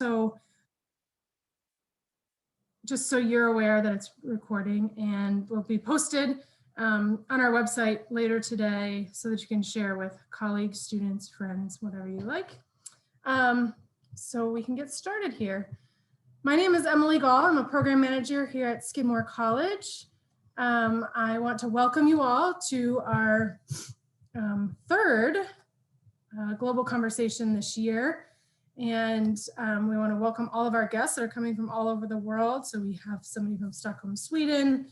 So just so you're aware that it's recording and will be posted on our website later today so that you can share with colleagues, students, friends, whatever you like. So we can get started here. My name is Emily Gall. I'm a program manager here at Skidmore College. I want to welcome you all to our third global conversation this year. And we want to welcome all of our guests that are coming from all over the world. So we have somebody from Stockholm, Sweden,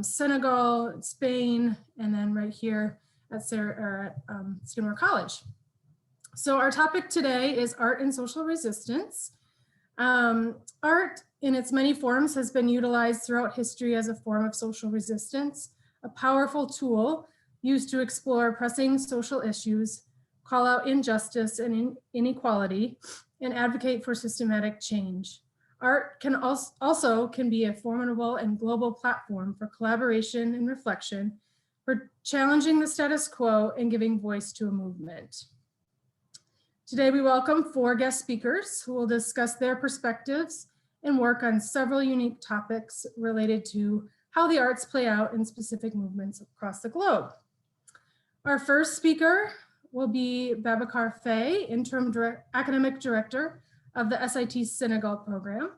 Senegal, Spain, and then right here at Skidmore College. So our topic today is art and social resistance. Art in its many forms has been utilized throughout history as a form of social resistance, a powerful tool used to explore pressing social issues, call out injustice and inequality, and advocate for systematic change. Art can also be a formidable and global platform for collaboration and reflection, for challenging the status quo and giving voice to a movement. Today we welcome 4 guest speakers who will discuss their perspectives and work on several unique topics related to how the arts play out in specific movements across the globe. Our first speaker will be Babacar Faye, Interim Academic Director of the SIT Senegal program.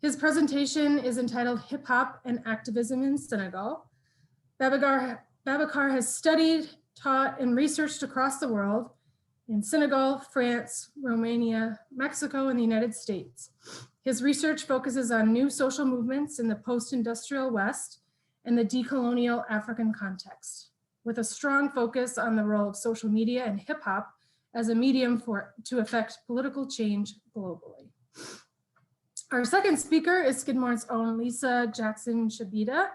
His presentation is entitled Hip Hop and Activism in Senegal. Babacar has studied, taught, and researched across the world in Senegal, France, Romania, Mexico, and the United States. His research focuses on new social movements in the post-industrial West and the decolonial African context, with a strong focus on the role of social media and hip hop as a medium to affect political change globally. Our second speaker is Skidmore's own Lisa Jackson-Schebetta,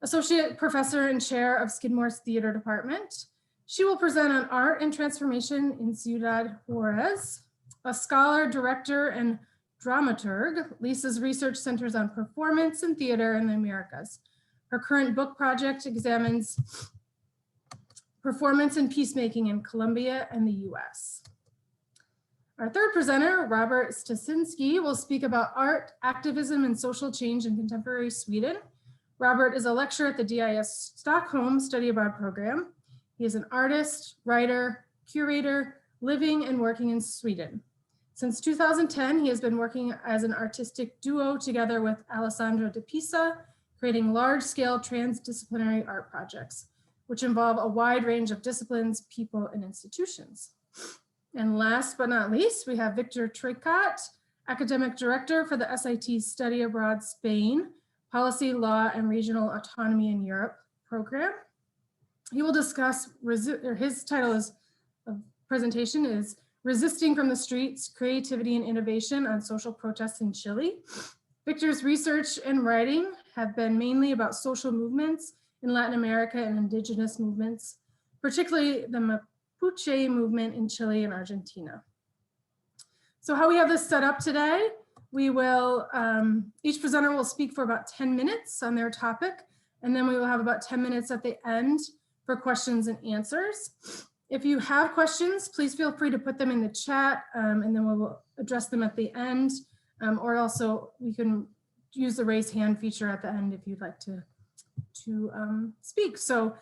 Associate Professor and Chair of Skidmore's Theater Department. She will present on art and transformation in Ciudad Juarez. A scholar, director, and dramaturg, Lisa's research centers on performance and theater in the Americas. Her current book project examines performance and peacemaking in Colombia and the US. Our third presenter, Robert Stasinski, will speak about art, activism, and social change in contemporary Sweden. Robert is a lecturer at the DIS Stockholm study abroad program. He is an artist, writer, curator, living and working in Sweden. Since 2010, he has been working as an artistic duo together with Alessandra Di Pisa, creating large-scale transdisciplinary art projects, which involve a wide range of disciplines, people, and institutions. And last but not least, we have Victor Traycott, Academic Director for the SIT Study Abroad Spain, Policy, Law, and Regional Autonomy in Europe program. He will discuss, his title of presentation is Resisting from the Streets, Creativity and Innovation on Social Protests in Chile. Victor's research and writing have been mainly about social movements in Latin America and indigenous movements, particularly the Mapuche movement in Chile and Argentina. So how we have this set up today, we will, each presenter will speak for about 10 minutes on their topic, and then we will have about 10 minutes at the end for questions and answers. If you have questions, please feel free to put them in the chat, and then we will address them at the end, or also we can use the raise hand feature at the end if you'd like to speak. So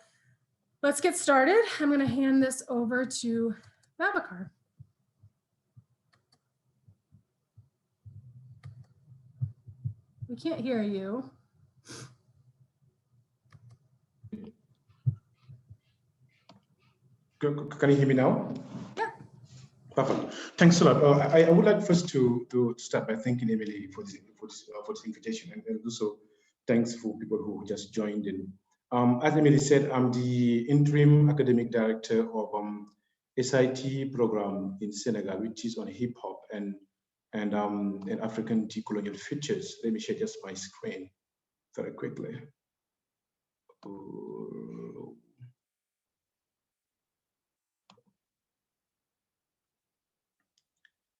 let's get started. I'm going to hand this over to Babacar. We can't hear you. Can you hear me now? Yeah. Perfect. Thanks a lot. I would like first to start by thanking Emily for this invitation, and also thanks for people who just joined in. As Emily said, I'm the interim academic director of SIT program in Senegal, which is on hip hop and African decolonial futures. Let me share just my screen very quickly.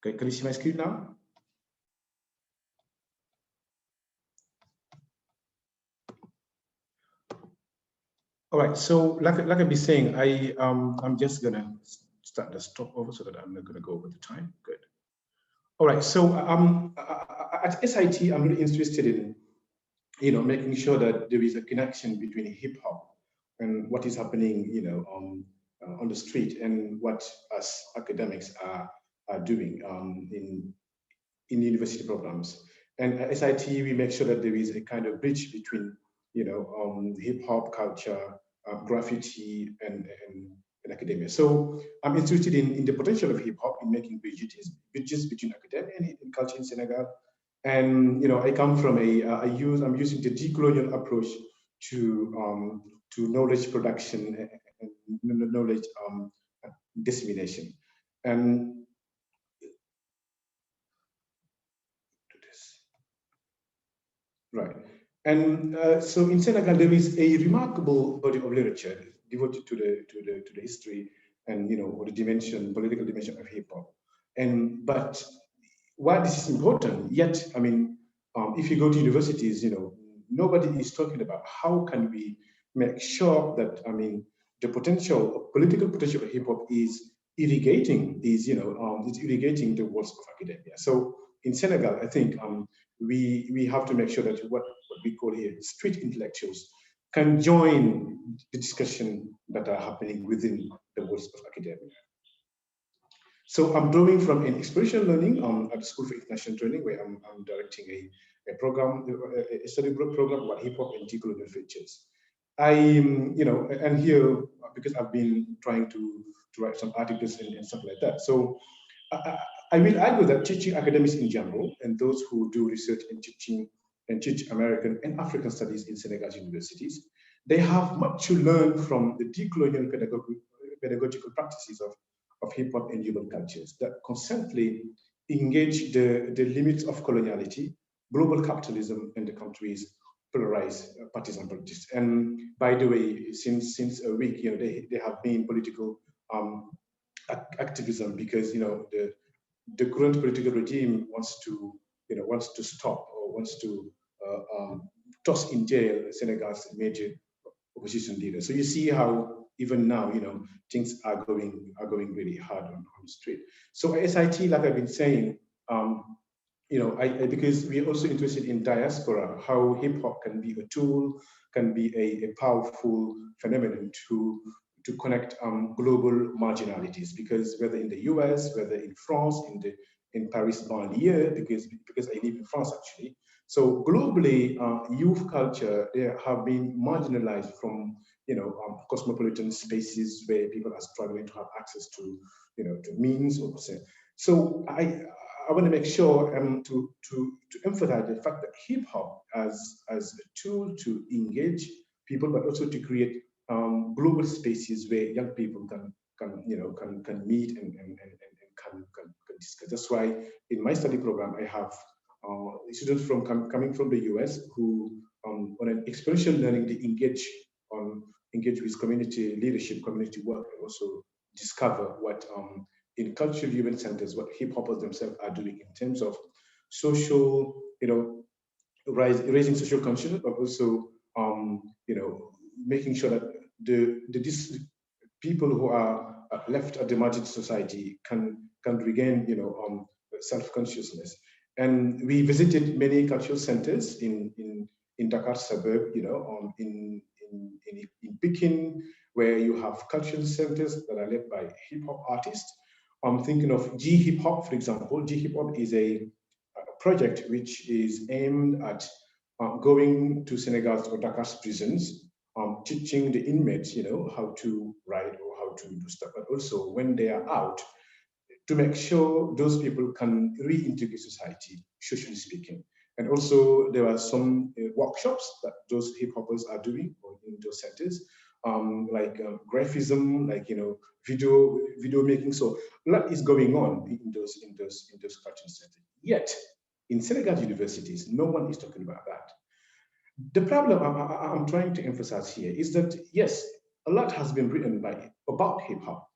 Okay, can you see my screen now? All right, so like I've been saying, I'm just gonna start the stop over so that I'm not gonna go over the time. Good. All right, so at SIT, I'm really interested in, making sure that there is a connection between hip hop and what is happening, on the street, and what us academics are doing in university programs. And at SIT, we make sure that there is a kind of bridge between, hip hop culture, graffiti, and academia. So I'm interested in the potential of hip hop in making bridges between academia and culture in Senegal. And I come from I'm using the decolonial approach to knowledge production and knowledge dissemination. And right. And so in Senegal, there is a remarkable body of literature devoted to the history and or the political dimension of hip hop. But while this is important, yet if you go to universities, nobody is talking about how can we make sure that the political potential of hip hop is irrigating it's irrigating the walls of academia. So in Senegal, I think we have to make sure that what we call here street intellectuals can join the discussion that are happening within the walls of academia. So I'm drawing from an experiential learning at the School for International Training, where I'm directing a program, a study program about hip hop and decolonial features. And here, because I've been trying to write some articles and stuff like that. So I will argue that teaching academics in general and those who do research and teach American and African studies in Senegal's universities, they have much to learn from the decolonial pedagogical practices of hip hop and urban cultures that constantly engage the limits of coloniality, global capitalism, and the country's polarized partisan politics. And by the way, since a week, they have been political activism because the current political regime wants to stop or wants to toss in jail Senegal's major opposition leaders. So you see how even now, things are going really hard on the street. So at SIT, like I've been saying, because we're also interested in diaspora, how hip hop can be a tool, can be a powerful phenomenon to connect global marginalities. Because whether in the US, whether in France, in Paris banlieue, because I live in France actually. So globally, youth culture, they have been marginalized from cosmopolitan spaces where people are struggling to have access to to means or percent. So I want to make sure to emphasize the fact that hip hop as a tool to engage people, but also to create global spaces where young people can meet and can discuss. That's why in my study program I have students coming from the US who on an experiential learning they engage with community leadership, community work, and also discover what in cultural event centers, what hip hoppers themselves are doing in terms of social, raising social consciousness, but also, making sure that the people who are left at the margin of society can regain, self-consciousness. And we visited many cultural centers in Dakar suburb, in Peking, where you have cultural centers that are led by hip hop artists. I'm thinking of G Hip Hop, for example. G Hip Hop is a project which is aimed at going to Senegal's or Dakar's prisons, teaching the inmates, how to write or how to do stuff, but also when they are out, to make sure those people can reintegrate society, socially speaking. And also there are some workshops that those hip hoppers are doing in those centers, like graphism, like video making. So a lot is going on in those cultural centers. Yet in Senegal universities, no one is talking about that. The problem I'm trying to emphasize here is that yes, a lot has been written about hip hop.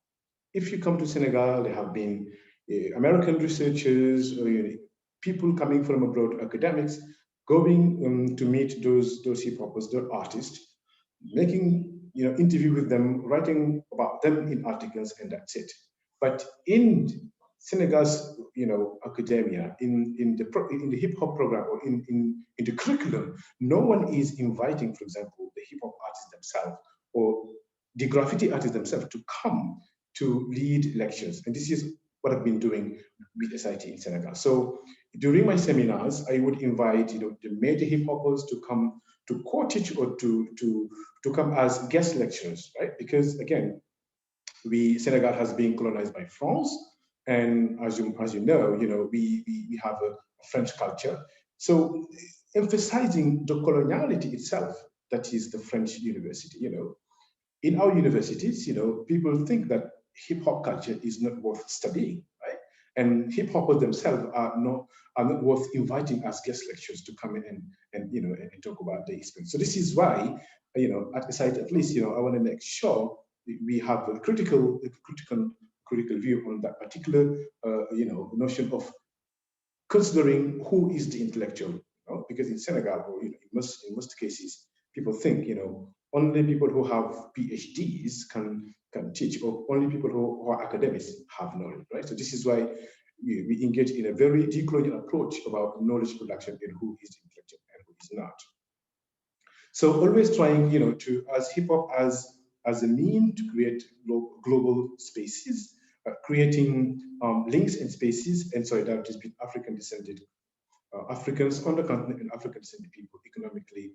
If you come to Senegal, there have been American researchers, people coming from abroad, academics, going to meet those hip hoppers, those artists, making interview with them, writing about them in articles, and that's it. But in Senegal's, academia in the hip hop program or in the curriculum, no one is inviting, for example, the hip hop artists themselves or the graffiti artists themselves to come to lead lectures. And this is what I've been doing with SIT in Senegal. So during my seminars, I would invite, the major hip hoppers to come to co-teach or to come as guest lecturers, right? Because again, Senegal has been colonized by France, and as you know, we have a French culture. So emphasizing the coloniality itself, that is the French university, in our universities, people think that hip hop culture is not worth studying, right? And hip hoppers themselves are not worth inviting as guest lecturers to come in and talk about their experience. So this is why, at the site, at least, I want to make sure we have a critical view on that particular, notion of considering who is the intellectual, because in Senegal, or in most cases, people think, only people who have PhDs can teach, or only people who are academics have knowledge, right? So this is why we engage in a very decolonial approach about knowledge production and who is intellectual and who is not. So always trying, to as hip hop as a mean to create global spaces, creating links and spaces and solidarity between Africans on the continent and African descended people, economically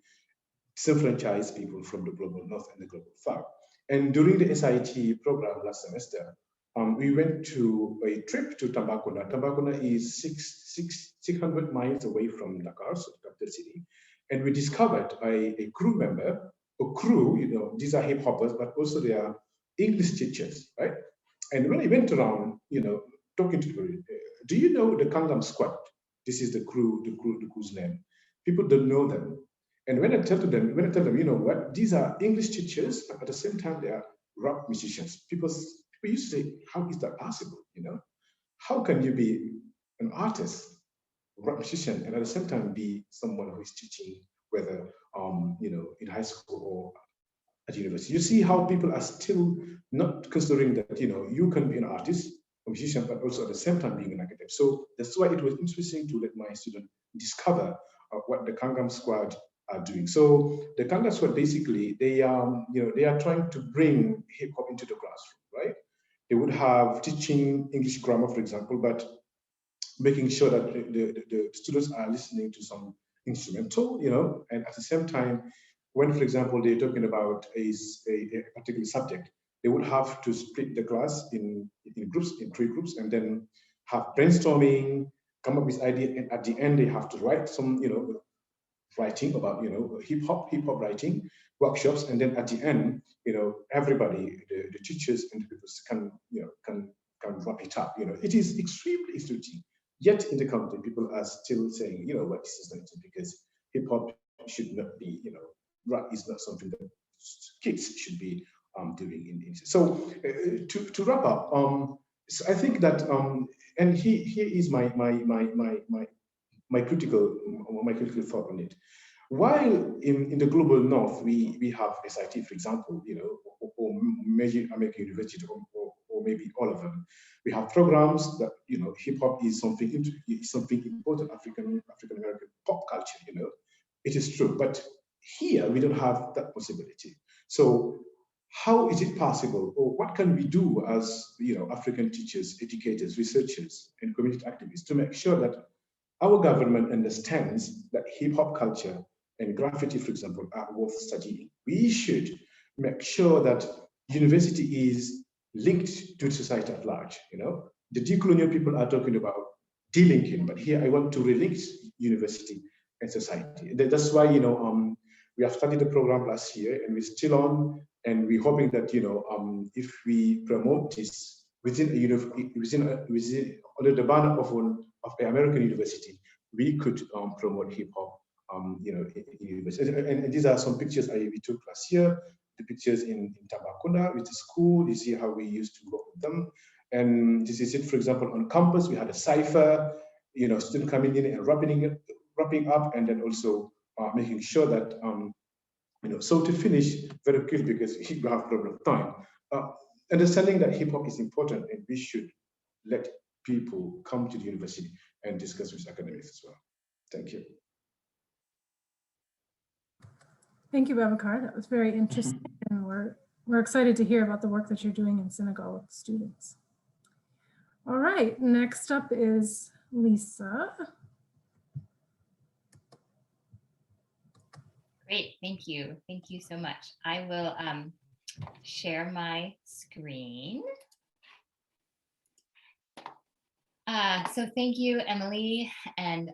disenfranchised people from the global north and the global south. And during the SIT program last semester, we went to a trip to Tambacounda. Tambacounda is 600 miles away from Dakar, so the capital city. And we discovered a crew member, these are hip hoppers, but also they are English teachers, right? And when I went around, talking to people, do you know the Kangam Squad? This is the crew's name. People don't know them. And when I tell them, you know what, these are English teachers, but at the same time, they are rap musicians. People used to say, how is that possible? How can you be an artist, rap musician, and at the same time be someone who is teaching, whether in high school or at university? You see how people are still not considering that you can be an artist, a musician, but also at the same time being an academic. So that's why it was interesting to let my students discover what the Kangam Squad are doing. So the Kangam Squad, basically, they are trying to bring hip hop into the classroom, right? They would have teaching English grammar, for example, but making sure that the students are listening to some instrumental, and at the same time, when, for example, they're talking about a particular subject, they would have to split the class in groups, in 3 groups, and then have brainstorming, come up with ideas, and at the end they have to write some, writing about, hip hop writing workshops, and then at the end, everybody, the teachers and the people can wrap it up. It is extremely interesting. Yet in the country, people are still saying, what, this is not, because hip hop should not be, rap is not something that kids should be doing. So to wrap up, so I think that, and here is my critical thought on it. While in the global north, we have SIT, for example, or major American universities, or maybe all of them. We have programs that, hip hop is something important, African American pop culture, it is true. But here we don't have that possibility. So how is it possible, or what can we do as African teachers, educators, researchers, and community activists to make sure that our government understands that hip hop culture and graffiti, for example, are worth studying? We should make sure that university is linked to society at large. The decolonial people are talking about delinking, but here I want to relink university and society. That's why we have started the program last year, and we're still on, and we're hoping that if we promote this within under the banner of an American university, we could promote hip hop, in university. And these are some pictures we took last year. The pictures in Tambacounda with the school. You see how we used to work with them. And this is it. For example, on campus, we had a cipher. Students coming in and wrapping up, and then also making sure that So to finish very quickly, because we have a problem of time. Understanding that hip hop is important, and we should let people come to the university and discuss with academics as well. Thank you. Thank you, Babakar. That was very interesting, and we're excited to hear about the work that you're doing in Senegal with students. All right, next up is Lisa. Great, thank you. Thank you so much. I will share my screen. So thank you, Emily, and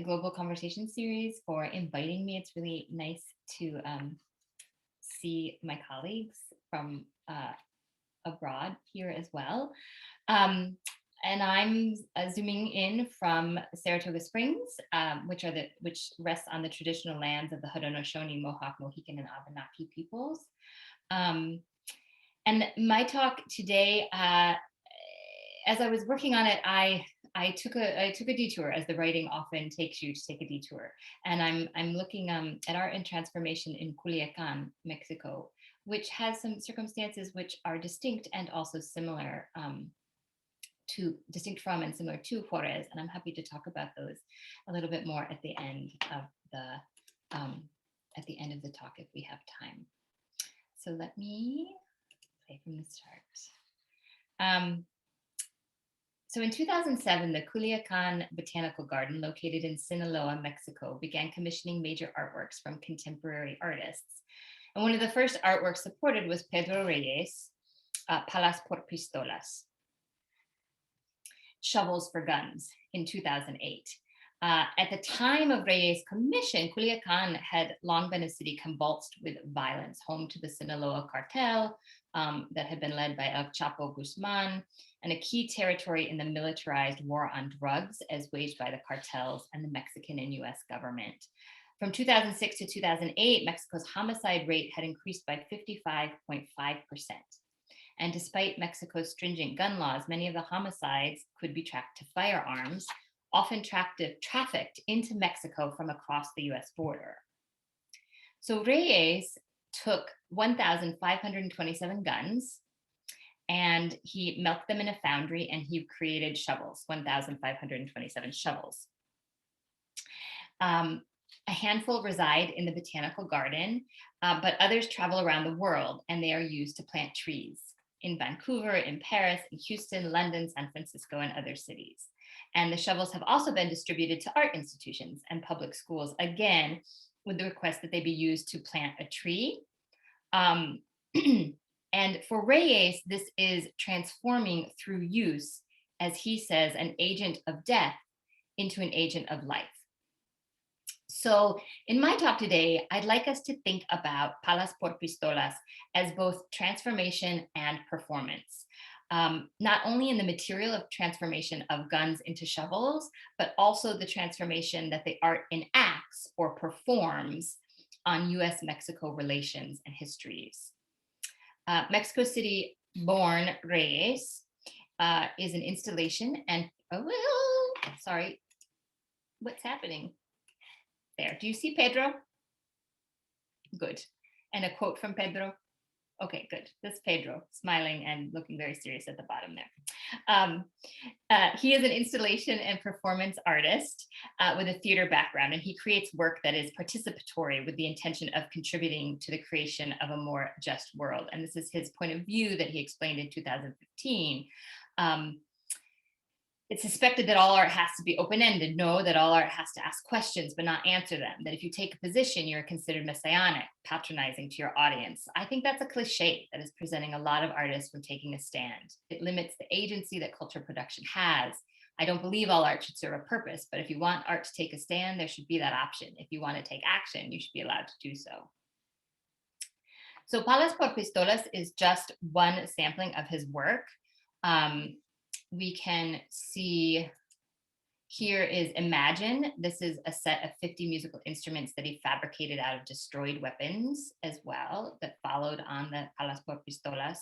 Global Conversation Series for inviting me. It's really nice to see my colleagues from abroad here as well. And I'm zooming in from Saratoga Springs, which rests on the traditional lands of the Haudenosaunee, Mohawk, Mohican, and Abenaki peoples. And my talk today, as I was working on it, I took a detour, as the writing often takes you to take a detour. And I'm looking at art and transformation in Culiacan, Mexico, which has some circumstances which are distinct and also similar distinct from and similar to Juarez, and I'm happy to talk about those a little bit more at the end of the talk if we have time. So let me play from the start. So in 2007, the Culiacan Botanical Garden, located in Sinaloa, Mexico, began commissioning major artworks from contemporary artists. And one of the first artworks supported was Pedro Reyes, Palas por Pistolas, Shovels for Guns, in 2008. At the time of Reyes' commission, Culiacan had long been a city convulsed with violence, home to the Sinaloa cartel that had been led by El Chapo Guzman, and a key territory in the militarized war on drugs as waged by the cartels and the Mexican and US government. From 2006 to 2008, Mexico's homicide rate had increased by 55.5%. And despite Mexico's stringent gun laws, many of the homicides could be tracked to firearms, often trafficked into Mexico from across the US border. So Reyes took 1,527 guns and he melted them in a foundry and he created shovels, 1,527 shovels. A handful reside in the botanical garden, but others travel around the world and they are used to plant trees in Vancouver, in Paris, in Houston, London, San Francisco, and other cities. And the shovels have also been distributed to art institutions and public schools, again, with the request that they be used to plant a tree. And for Reyes, this is transforming through use, as he says, an agent of death into an agent of life. So in my talk today, I'd like us to think about Palas por Pistolas as both transformation and performance. Not only in the material of transformation of guns into shovels, but also the transformation that the art enacts or performs on US-Mexico relations and histories. Mexico City born Reyes is an installation and, sorry, what's happening? There, do you see Pedro? Good. And a quote from Pedro? Okay, good. That's Pedro, smiling and looking very serious at the bottom there. He is an installation and performance artist with a theater background, and he creates work that is participatory with the intention of contributing to the creation of a more just world. And this is his point of view that he explained in 2015. It's suspected that all art has to be open-ended. No, that all art has to ask questions, but not answer them. That if you take a position, you're considered messianic, patronizing to your audience. I think that's a cliche that is preventing a lot of artists from taking a stand. It limits the agency that culture production has. I don't believe all art should serve a purpose, but if you want art to take a stand, there should be that option. If you want to take action, you should be allowed to do so. So Palas por Pistolas is just one sampling of his work. We can see here is Imagine. This is a set of 50 musical instruments that he fabricated out of destroyed weapons as well, that followed on the Palas por Pistolas.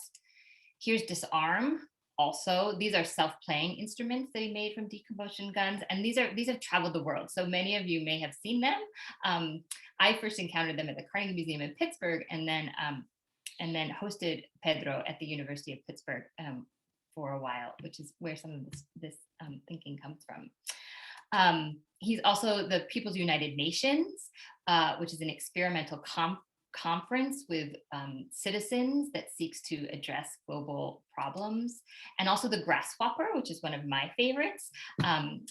Here's Disarm. Also, these are self-playing instruments that he made from decomposition guns, and these have traveled the world. So many of you may have seen them. I first encountered them at the Carnegie Museum in Pittsburgh, and then hosted Pedro at the University of Pittsburgh for a while, which is where some of this thinking comes from. He's also the People's United Nations, which is an experimental conference with citizens that seeks to address global problems, and also the Grasshopper, which is one of my favorites,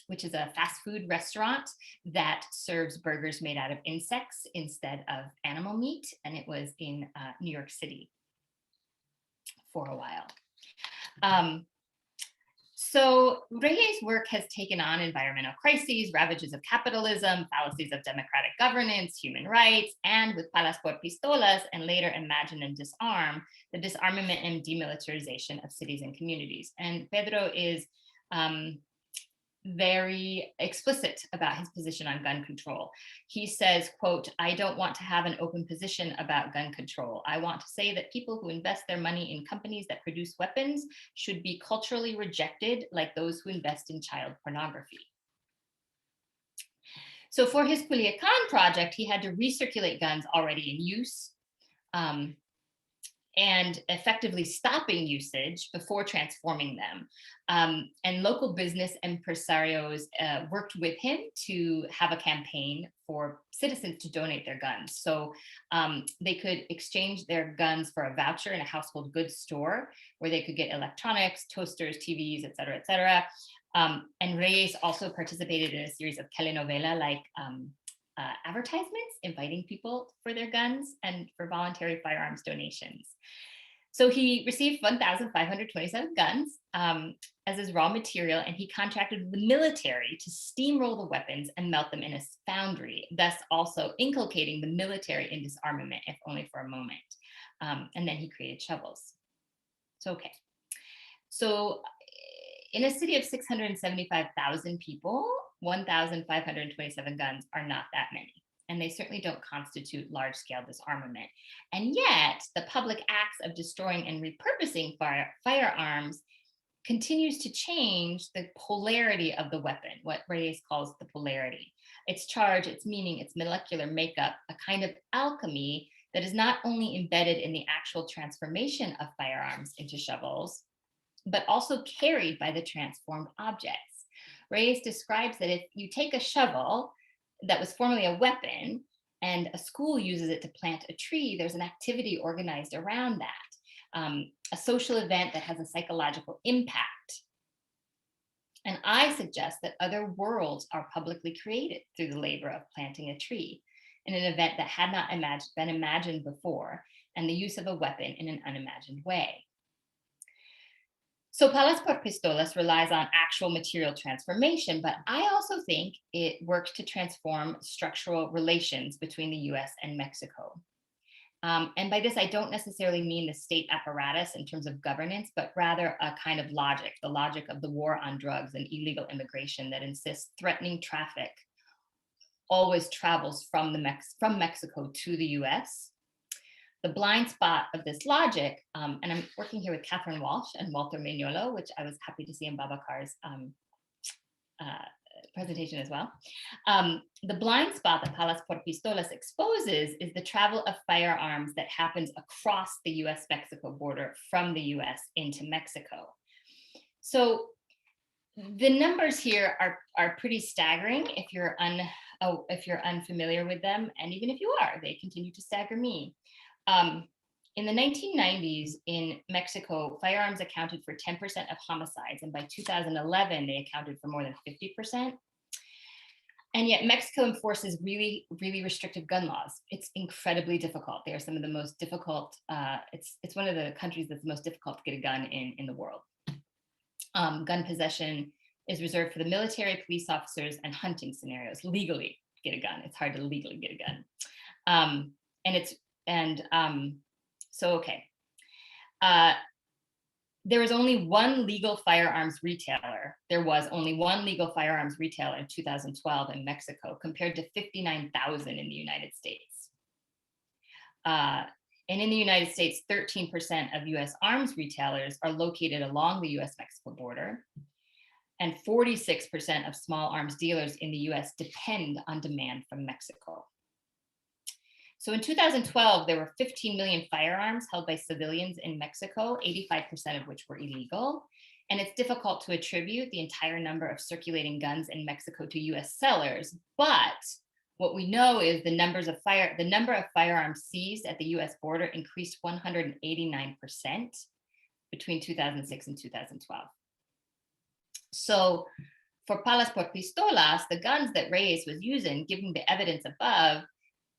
which is a fast food restaurant that serves burgers made out of insects instead of animal meat, and it was in New York City for a while. So Reyes' work has taken on environmental crises, ravages of capitalism, fallacies of democratic governance, human rights, and with Palas por Pistolas, and later Imagine and Disarm, the disarmament and demilitarization of cities and communities. And Pedro is very explicit about his position on gun control. He says, quote, "I don't want to have an open position about gun control. I want to say that people who invest their money in companies that produce weapons should be culturally rejected, like those who invest in child pornography." So for his Culiacan project, he had to recirculate guns already in use, and effectively stopping usage before transforming them. And local business empresarios worked with him to have a campaign for citizens to donate their guns. So they could exchange their guns for a voucher in a household goods store where they could get electronics, toasters, TVs, et cetera, et cetera. And Reyes also participated in a series of telenovela-like advertisements inviting people for their guns and for voluntary firearms donations. So he received 1,527 guns as his raw material, and he contracted the military to steamroll the weapons and melt them in a foundry, thus also inculcating the military in disarmament, if only for a moment. And then he created shovels. So in a city of 675,000 people, 1,527 guns are not that many, and they certainly don't constitute large-scale disarmament. And yet, the public acts of destroying and repurposing firearms continues to change the polarity of the weapon, what Reyes calls the polarity. Its charge, its meaning, its molecular makeup, a kind of alchemy that is not only embedded in the actual transformation of firearms into shovels, but also carried by the transformed objects. Reyes describes that if you take a shovel that was formerly a weapon and a school uses it to plant a tree, there's an activity organized around that, a social event that has a psychological impact. And I suggest that other worlds are publicly created through the labor of planting a tree in an event that had not been imagined before, and the use of a weapon in an unimagined way. So Palas por Pistolas relies on actual material transformation, but I also think it works to transform structural relations between the US and Mexico. And by this, I don't necessarily mean the state apparatus in terms of governance, but rather a kind of logic, the logic of the war on drugs and illegal immigration that insists threatening traffic always travels from Mexico to the US. The blind spot of this logic, and I'm working here with Catherine Walsh and Walter Mignolo, which I was happy to see in Babacar's presentation as well. The blind spot that Palas por Pistolas exposes is the travel of firearms that happens across the US-Mexico border from the US into Mexico. So the numbers here are pretty staggering if you're unfamiliar with them, and even if you are, they continue to stagger me. In the 1990s in Mexico, firearms accounted for 10% of homicides, and by 2011, they accounted for more than 50%. And yet Mexico enforces really, really restrictive gun laws. It's incredibly difficult. They are some of the most difficult, it's one of the countries that's the most difficult to get a gun in the world. Gun possession is reserved for the military, police officers, and hunting scenarios. Legally get a gun. It's hard to legally get a gun. There was only one legal firearms retailer. There was only one legal firearms retailer in 2012 in Mexico, compared to 59,000 in the United States. And in the United States, 13% of US arms retailers are located along the US-Mexico border, and 46% of small arms dealers in the US depend on demand from Mexico. So in 2012, there were 15 million firearms held by civilians in Mexico, 85% of which were illegal. and it's difficult to attribute the entire number of circulating guns in Mexico to US sellers. But what we know is the number of firearms seized at the US border increased 189% between 2006 and 2012. So for palas por pistolas, the guns that Reyes was using, given the evidence above,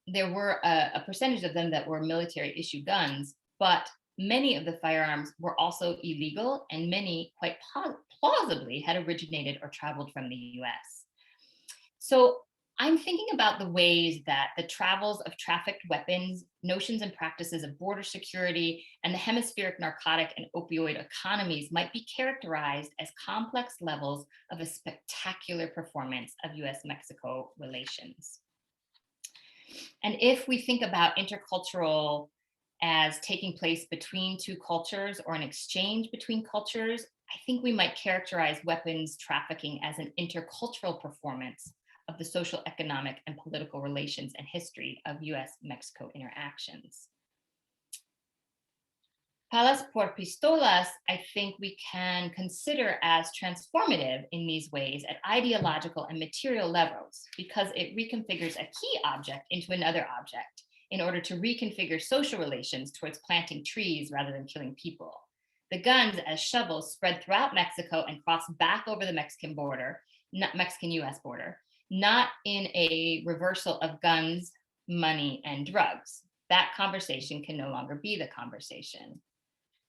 there were a percentage of them that were military issue guns, but many of the firearms were also illegal, and many quite plausibly had originated or traveled from the US. So I'm thinking about the ways that the travels of trafficked weapons, notions and practices of border security, and the hemispheric narcotic and opioid economies might be characterized as complex levels of a spectacular performance of US-Mexico relations. And if we think about intercultural as taking place between two cultures or an exchange between cultures, I think we might characterize weapons trafficking as an intercultural performance of the social, economic, and political relations and history of US-Mexico interactions. Palas por pistolas, I think we can consider as transformative in these ways at ideological and material levels, because it reconfigures a key object into another object in order to reconfigure social relations towards planting trees rather than killing people. The guns as shovels spread throughout Mexico and cross back over the Mexican border, Mexican-US border, not in a reversal of guns, money, and drugs. That conversation can no longer be the conversation.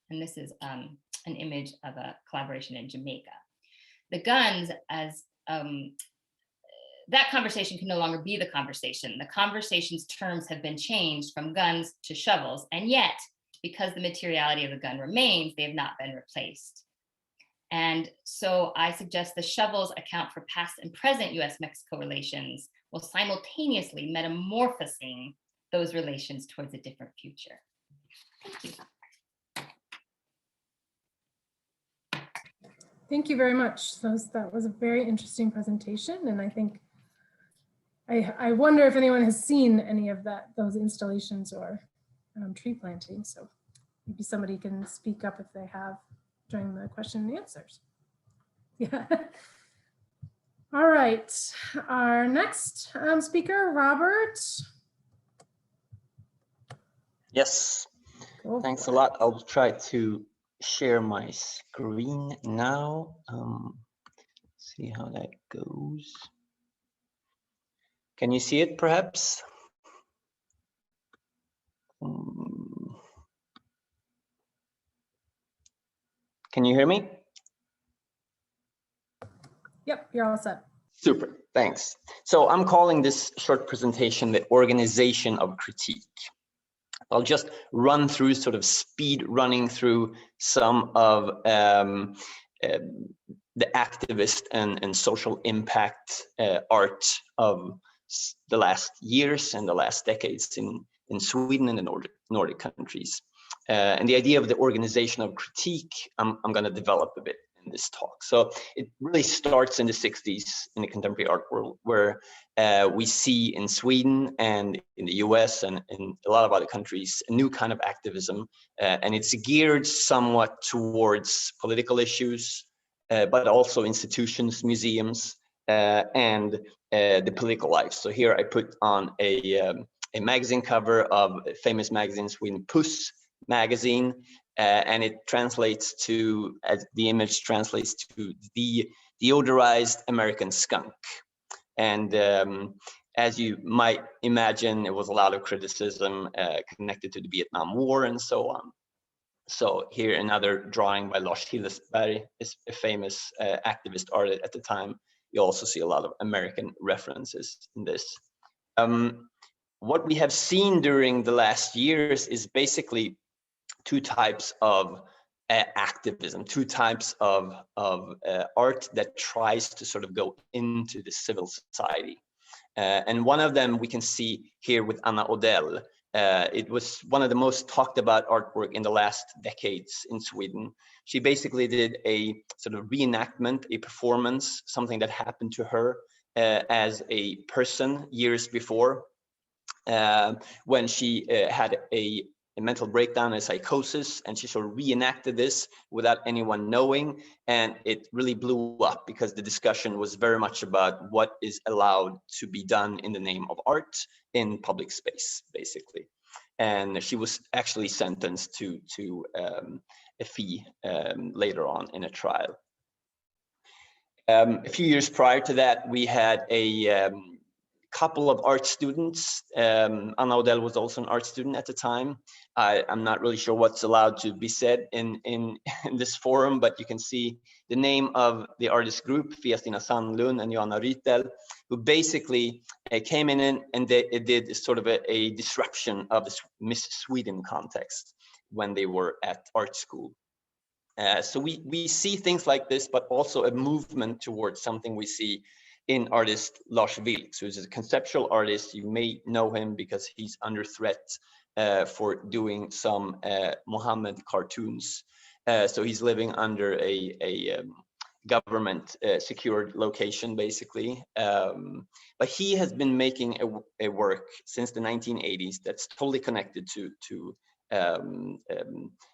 And this is an image of a collaboration in Jamaica. The guns as, that conversation can no longer be the conversation. The conversation's terms have been changed from guns to shovels, and yet, because the materiality of the gun remains, they have not been replaced. And so I suggest the shovels account for past and present US-Mexico relations while simultaneously metamorphosing those relations towards a different future. Thank you. Thank you very much. That was a very interesting presentation, and I think I wonder if anyone has seen any of those installations or tree planting. So maybe somebody can speak up if they have during the question and answers. Yeah. All right. Our next speaker, Robert. Yes. Go Thanks for a lot. I'll try to share my screen now. See how that goes. Can you see it perhaps? Can you hear me? Yep, you're all set. Super, thanks. So I'm calling this short presentation the organization of critique. I'll just run through, sort of speed running through some of the activist and social impact art of the last years and the last decades in Sweden and the Nordic countries. And the idea of the organization of critique, I'm going to develop a bit in this talk. So it really starts in the 60s in the contemporary art world, where we see in Sweden and in the US and in a lot of other countries a new kind of activism, and it's geared somewhat towards political issues, but also institutions, museums, and the political life. So here I put on a magazine cover of a famous magazine in Sweden, Puss magazine, and it translates to, as the image translates to, the deodorized American skunk. And as you might imagine, there was a lot of criticism connected to the Vietnam War and so on. So here another drawing by Lars Hillesberg, is a famous activist artist at the time. You also see a lot of American references in this. What we have seen during the last years is basically two types of activism, two types of art that tries to sort of go into the civil society. And one of them we can see here with Anna Odell. It was one of the most talked about artwork in the last decades in Sweden. She basically did a sort of reenactment, a performance, something that happened to her as a person years before, when she had a mental breakdown and psychosis, and she sort of reenacted this without anyone knowing, and it really blew up because the discussion was very much about what is allowed to be done in the name of art in public space, basically. And she was actually sentenced to a fee later on in a trial. A few years prior to that, we had a couple of art students. Anna Odell was also an art student at the time. I'm not really sure what's allowed to be said in this forum, but you can see the name of the artist group, Fia-Stina Sandlund and Joanna Rytel, who basically came in and they did sort of a disruption of the Miss Sweden context when they were at art school. So we see things like this, but also a movement towards something we see in artist Lars Vilks, who's a conceptual artist. You may know him because he's under threat for doing some Mohammed cartoons. So he's living under a government secured location, basically. But he has been making a work since the 1980s that's totally connected to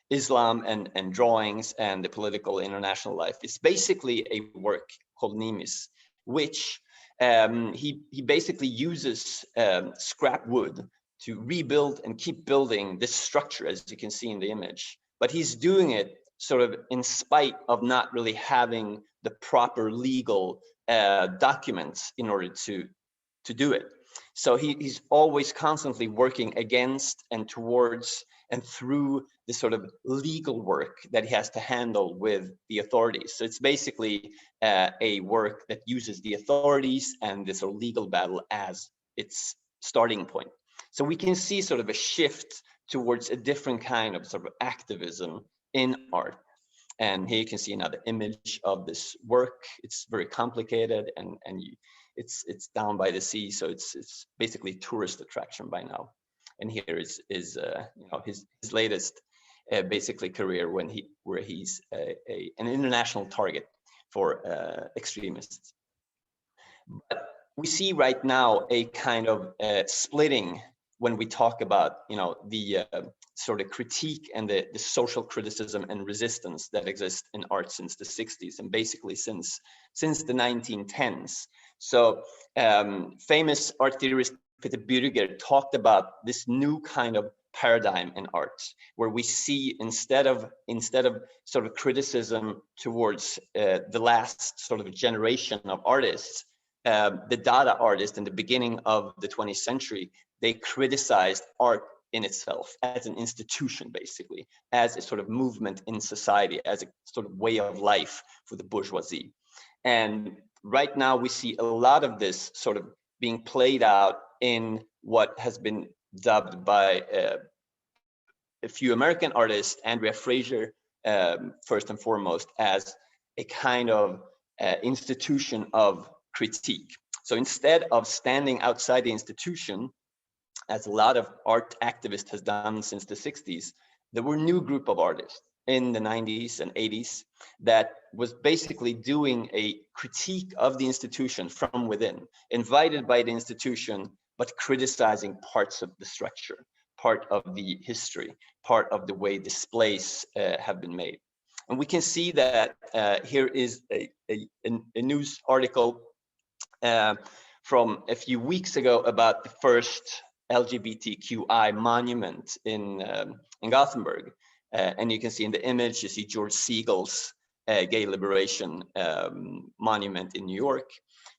Islam and drawings and the political international life. It's basically a work called Nimis, which he basically uses scrap wood to rebuild and keep building this structure, as you can see in the image. But he's doing it sort of in spite of not really having the proper legal documents in order to do it. So he's always constantly working against and towards and through this sort of legal work that he has to handle with the authorities. So it's basically a work that uses the authorities and this sort of legal battle as its starting point. So we can see sort of a shift towards a different kind of sort of activism in art. And here you can see another image of this work. It's very complicated and it's down by the sea, so it's basically tourist attraction by now. And here is you know, his latest basically career where he's an international target for extremists. But we see right now a kind of splitting when we talk about, you know, the sort of critique and the social criticism and resistance that exists in art since the 60s and basically since the 1910s. So famous art theorist Peter Bürger talked about this new kind of paradigm in art, where we see instead of sort of criticism towards the last sort of generation of artists, the Dada artists in the beginning of the 20th century, they criticized art in itself as an institution, basically, as a sort of movement in society, as a sort of way of life for the bourgeoisie. And right now we see a lot of this sort of being played out in what has been dubbed by a few American artists, Andrea Fraser, first and foremost, as a kind of institution of critique. So instead of standing outside the institution, as a lot of art activists has done since the 60s, there were a new group of artists in the 90s and 80s that was basically doing a critique of the institution from within, invited by the institution, but criticizing parts of the structure, part of the history, part of the way displays have been made. And we can see that here is a news article from a few weeks ago about the first LGBTQI monument in Gothenburg. And you can see in the image, you see George Siegel's gay liberation monument in New York.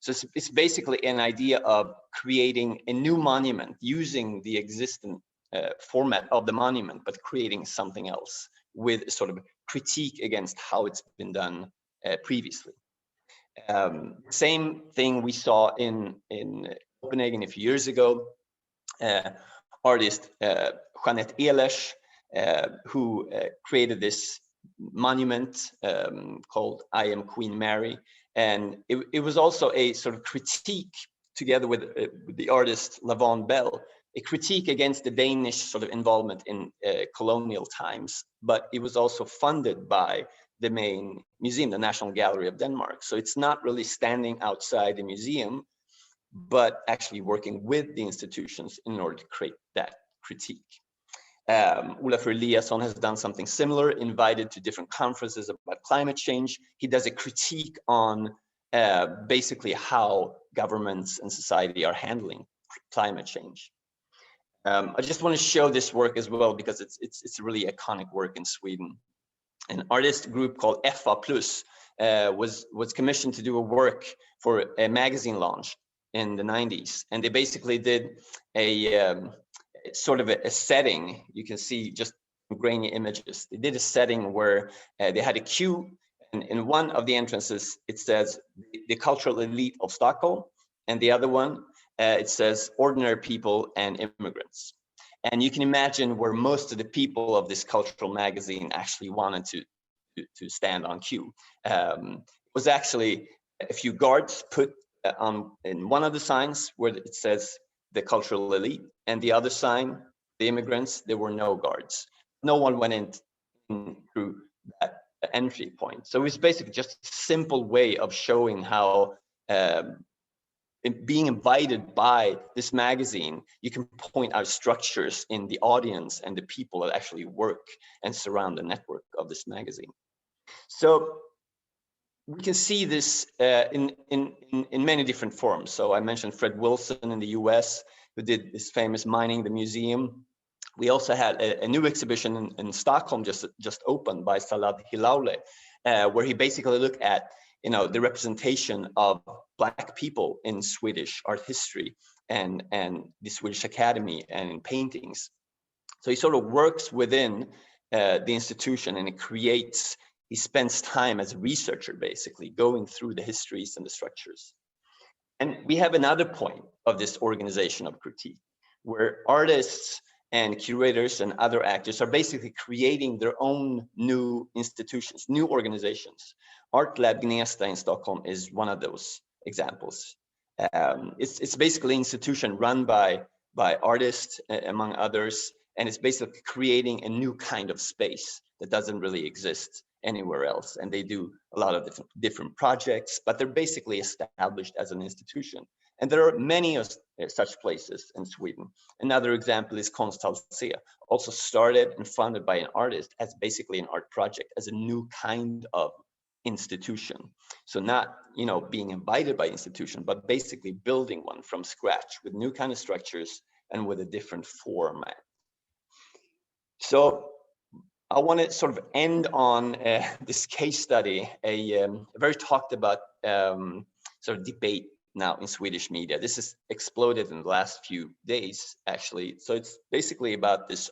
So it's basically an idea of creating a new monument using the existing format of the monument, but creating something else with sort of critique against how it's been done previously. Same thing we saw in Copenhagen a few years ago. Artist Jeanette Ehlers, who created this monument called I Am Queen Mary. And it was also a sort of critique together with the artist Lavon Bell, a critique against the Danish sort of involvement in colonial times, but it was also funded by the main museum, the National Gallery of Denmark. So it's not really standing outside the museum, but actually working with the institutions in order to create that critique. Olafur Eliasson has done something similar, invited to different conferences about climate change. He does a critique on basically how governments and society are handling climate change. I just want to show this work as well because it's a really iconic work in Sweden. An artist group called FA Plus was commissioned to do a work for a magazine launch in the 90s, and they basically did a sort of a setting. You can see just grainy images. They did a setting where they had a queue, and in one of the entrances it says the cultural elite of Stockholm, and the other one it says ordinary people and immigrants. And you can imagine where most of the people of this cultural magazine actually wanted to stand on queue. It was actually a few guards put in one of the signs where it says the cultural elite, and the other sign, the immigrants, there were no guards. No one went in through that entry point. So it's basically just a simple way of showing how being invited by this magazine, you can point out structures in the audience and the people that actually work and surround the network of this magazine. So we can see this in many different forms. So I mentioned Fred Wilson in the US, who did this famous Mining the Museum. We also had a new exhibition in Stockholm just opened by Salad Hilaule, where he basically looked at the representation of Black people in Swedish art history and the Swedish Academy and in paintings. So he sort of works within the institution, and he spends time as a researcher, basically going through the histories and the structures. And we have another point of this organization of critique, where artists and curators and other actors are basically creating their own new institutions, new organizations. Art Lab Gneistein Stockholm is one of those examples. It's basically an institution run by artists, among others, and it's basically creating a new kind of space that doesn't really exist anywhere else. And they do a lot of different projects, but they're basically established as an institution. And there are many of such places in Sweden. Another example is Konsthall C, also started and funded by an artist as basically an art project, as a new kind of institution. So not, being invited by institution, but basically building one from scratch with new kind of structures and with a different format. So I want to sort of end on this case study, a very talked about sort of debate now in Swedish media. This has exploded in the last few days, actually. So it's basically about this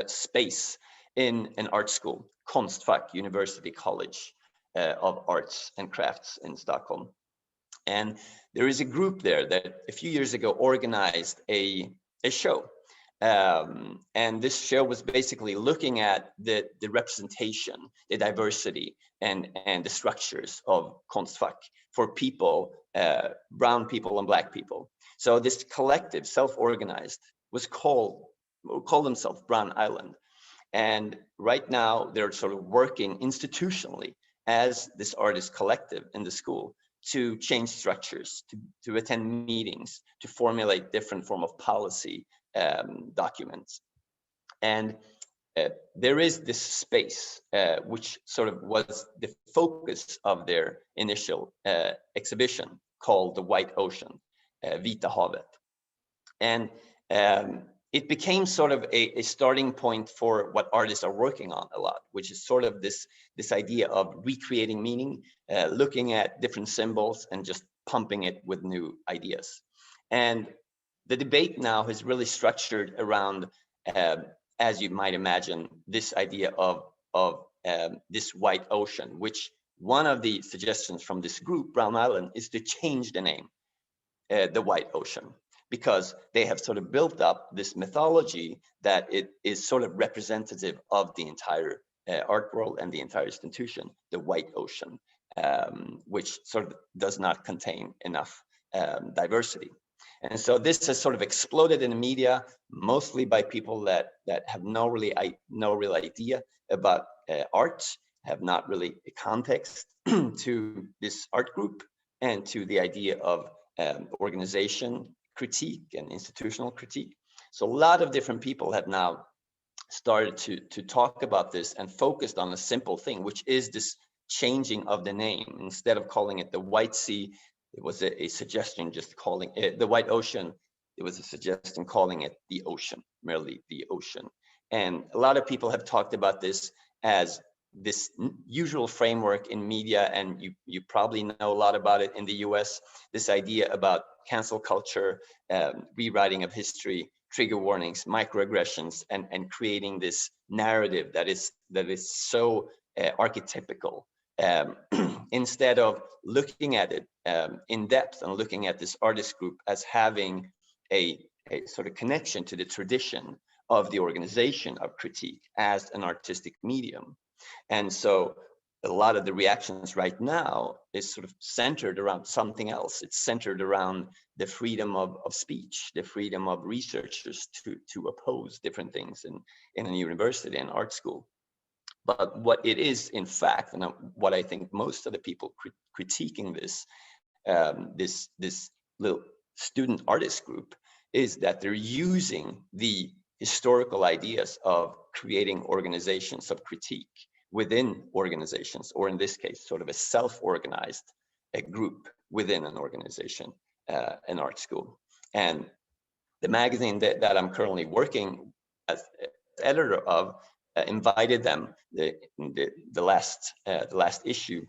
space in an art school, Konstfack University College of Arts and Crafts in Stockholm. And there is a group there that a few years ago organized a show. And this show was basically looking at the representation, the diversity, and the structures of Konstfack for people, brown people and Black people. So this collective, self-organized, was called themselves Brown Island. And right now they're sort of working institutionally as this artist collective in the school to change structures, to attend meetings, to formulate different form of policy documents. And there is this space which sort of was the focus of their initial exhibition, called the White Ocean, Vita Havet. And it became sort of a starting point for what artists are working on a lot, which is sort of this idea of recreating meaning, looking at different symbols and just pumping it with new ideas. And the debate now is really structured around, as you might imagine, this idea of this white ocean, which one of the suggestions from this group, Brown Island, is to change the name, the White Ocean, because they have sort of built up this mythology that it is sort of representative of the entire art world and the entire institution, the White Ocean, which sort of does not contain enough diversity. And so this has sort of exploded in the media, mostly by people that have no real idea about art, have not really a context to this art group and to the idea of organization critique and institutional critique. So a lot of different people have now started to talk about this and focused on a simple thing, which is this changing of the name. Instead of calling it the White Sea, it was a suggestion just calling it the White Ocean. It was a suggestion calling it the ocean, merely the ocean. And a lot of people have talked about this as this usual framework in media, and you probably know a lot about it in the US, this idea about cancel culture, rewriting of history, trigger warnings, microaggressions, and creating this narrative that is so archetypical. Instead of looking at it in depth and looking at this artist group as having a sort of connection to the tradition of the organization of critique as an artistic medium. And so a lot of the reactions right now is sort of centered around something else. It's centered around the freedom of speech, the freedom of researchers to oppose different things in a university and art school. But what it is, in fact, and what I think most of the people critiquing this, this little student artist group, is that they're using the historical ideas of creating organizations of critique within organizations, or in this case, sort of a self-organized group within an organization, an art school. And the magazine that I'm currently working as editor of invited them the last issue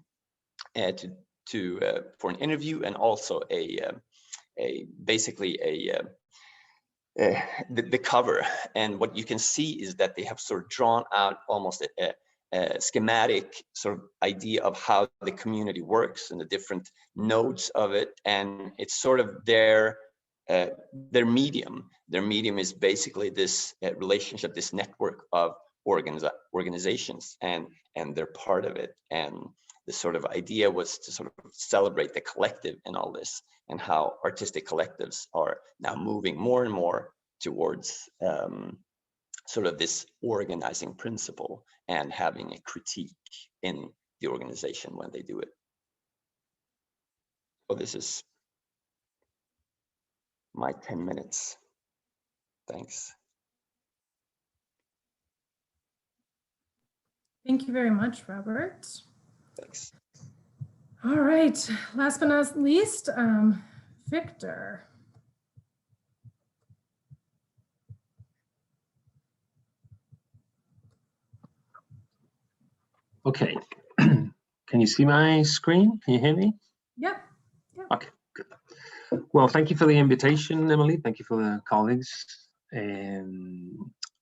for an interview, and also basically the cover. And what you can see is that they have sort of drawn out almost a schematic sort of idea of how the community works and the different nodes of it, and it's sort of their medium. Their medium is basically this relationship, this network of organizations, and they're part of it. And the sort of idea was to sort of celebrate the collective in all this, and how artistic collectives are now moving more and more towards sort of this organizing principle and having a critique in the organization when they do it. So this is my 10 minutes. Thanks. Thank you very much, Robert. Thanks. All right, last but not least, Victor. Okay, can you see my screen? Can you hear me? Yep. Okay, good. Well, thank you for the invitation, Emily. Thank you for the colleagues.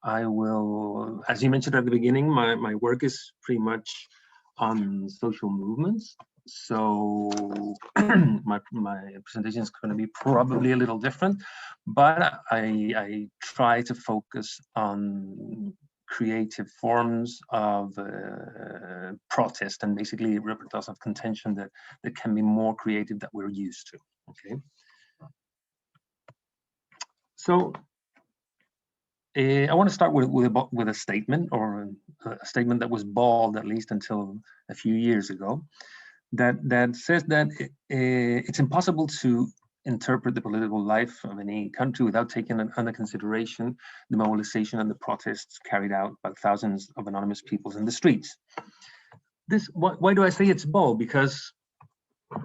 I will, as you mentioned at the beginning, my work is pretty much on social movements. So my presentation is going to be probably a little different, but I try to focus on creative forms of protest, and basically repertoires of contention that can be more creative that we're used to. Okay. So I want to start with a statement, or a statement that was bold, at least until a few years ago, that says that it's impossible to interpret the political life of any country without taking under consideration the mobilization and the protests carried out by thousands of anonymous peoples in the streets. Why do I say it's bold? Because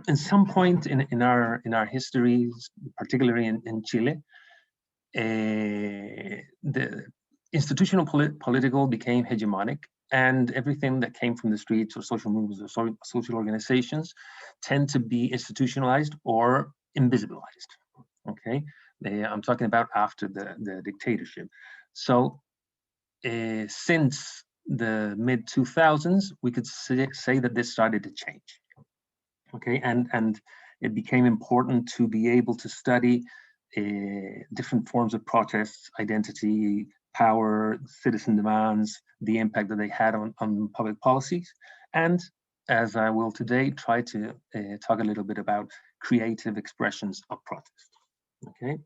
in some point in our histories, particularly in Chile, the institutional political became hegemonic, and everything that came from the streets or social movements or social organizations tend to be institutionalized or invisibilized. Okay, I'm talking about after the dictatorship. So since the mid 2000s, we could say that this started to change. Okay, and it became important to be able to study different forms of protests, identity, power, citizen demands, the impact that they had on public policies, and as I will today, try to talk a little bit about creative expressions of protest. Okay.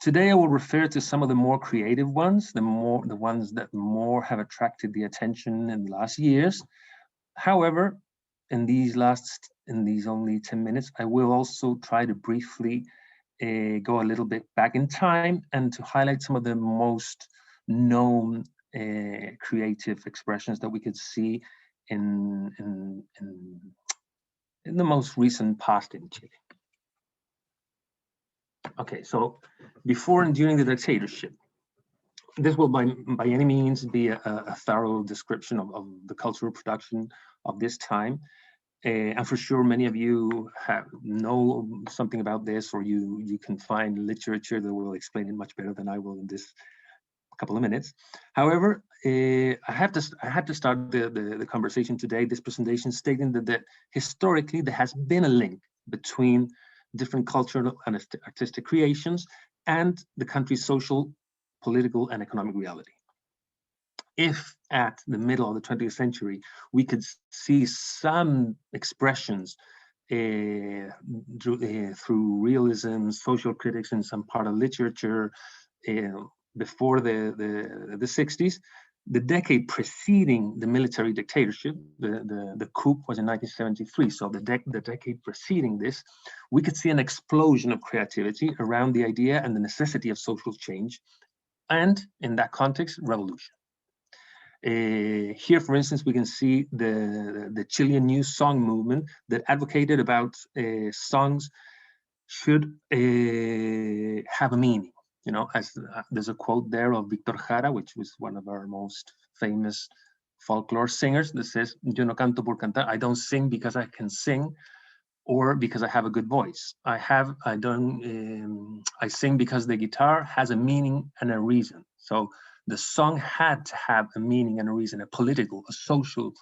Today I will refer to some of the more creative ones, the ones that more have attracted the attention in the last years. However, in these only 10 minutes, I will also try to briefly go a little bit back in time and to highlight some of the most known creative expressions that we could see in the most recent past in Chile. Okay, so before and during the dictatorship, this will by any means be a thorough description of the cultural production of this time. And for sure, many of you know something about this, or you can find literature that will explain it much better than I will in this couple of minutes. However, I had to start the conversation today, this presentation, stating that historically there has been a link between different cultural and artistic creations and the country's social, political, and economic reality. If at the middle of the 20th century, we could see some expressions through realism, social critics, and some part of literature before the 60s, the decade preceding the military dictatorship, the coup was in 1973. So the decade preceding this, we could see an explosion of creativity around the idea and the necessity of social change, and in that context, revolution. Here, for instance, we can see the Chilean new song movement that advocated about songs should have a meaning. You know, as there's a quote there of Víctor Jara, which was one of our most famous folklore singers, that says, "Yo no canto por cantar." I don't sing because I can sing, or because I have a good voice. I sing because the guitar has a meaning and a reason. So the song had to have a meaning and a reason, a political, a social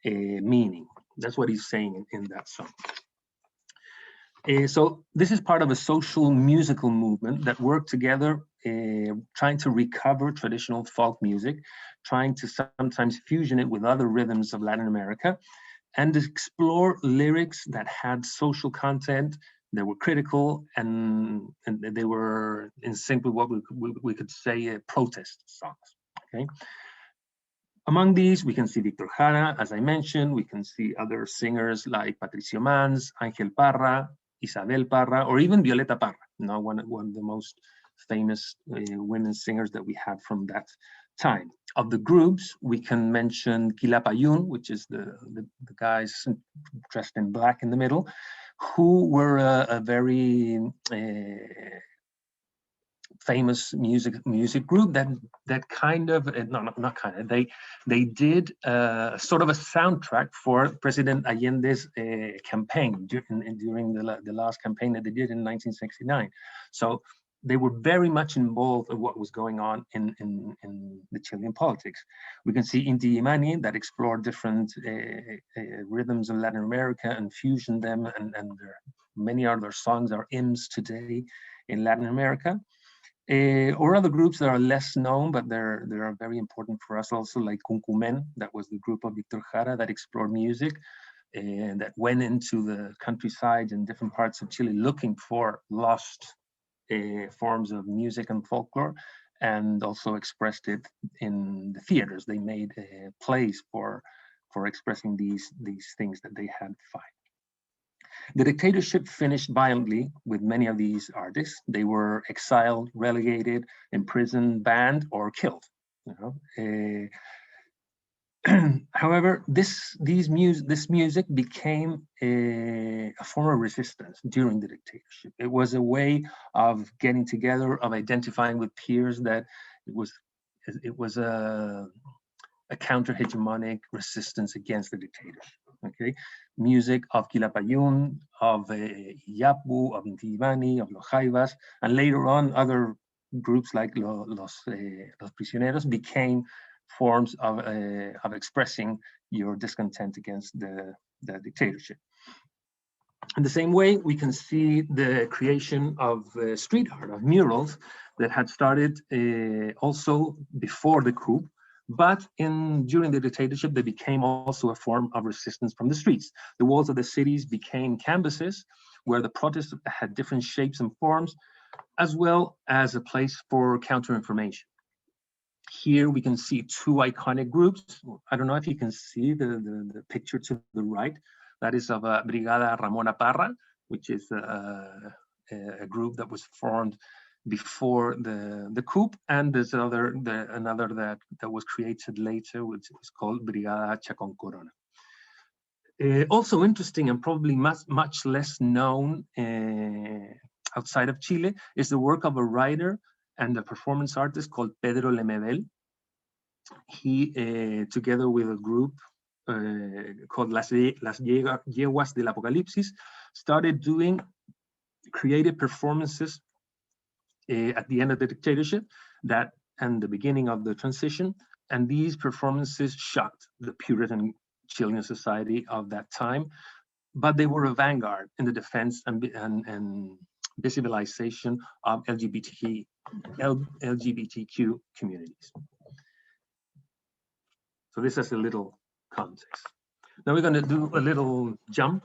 meaning. That's what he's saying in that song. So this is part of a social musical movement that worked together, trying to recover traditional folk music, trying to sometimes fusion it with other rhythms of Latin America, and explore lyrics that had social content, that were critical, and they were in sync with what we could say protest songs. Okay. Among these, we can see Víctor Jara, as I mentioned. We can see other singers like Patricio Mans, Ángel Parra, Isabel Parra, or even Violeta Parra, one of the most famous women singers that we had from that time. Of the groups, we can mention Quilapayún, which is the guys dressed in black in the middle, who were a very famous music group that kind of they did sort of a soundtrack for President Allende's campaign during the last campaign that they did in 1969. So they were very much involved in what was going on in the Chilean politics. We can see Inti Illimani that explored different rhythms of Latin America and fusioned them, and many other songs are hymns today in Latin America. Or other groups that are less known, but they're very important for us also, like Cuncumen, that was the group of Víctor Jara that explored music and that went into the countryside in different parts of Chile looking for lost forms of music and folklore, and also expressed it in the theaters. They made plays for expressing these things that they had to find. The dictatorship finished violently with many of these artists. They were exiled, relegated, imprisoned, banned, or killed. However, this music became a form of resistance during the dictatorship. It was a way of getting together, of identifying with peers, that it was a counter-hegemonic resistance against the dictatorship. Okay, music of Quilapayún, of Iyapu, of Inti Illimani, of Los Jaivas, and later on other groups like Los Prisioneros became forms of expressing your discontent against the dictatorship. In the same way, we can see the creation of street art, of murals, that had started also before the coup, but during the dictatorship, they became also a form of resistance from the streets. The walls of the cities became canvases where the protests had different shapes and forms, as well as a place for counter-information. Here we can see two iconic groups. I don't know if you can see the picture to the right. That is of Brigada Ramona Parra, which is a a group that was formed before the coup, and there's another that was created later, which was called Brigada Chacón Corona. Also interesting and probably much less known outside of Chile is the work of a writer and a performance artist called Pedro Le Medel. He, together with a group called Las Yeguas del Apocalipsis, started doing creative performances at the end of the dictatorship and the beginning of the transition. And these performances shocked the Puritan Chilean society of that time, but they were a vanguard in the defense and visibilization of LGBTQ communities. So this is a little context. Now we're going to do a little jump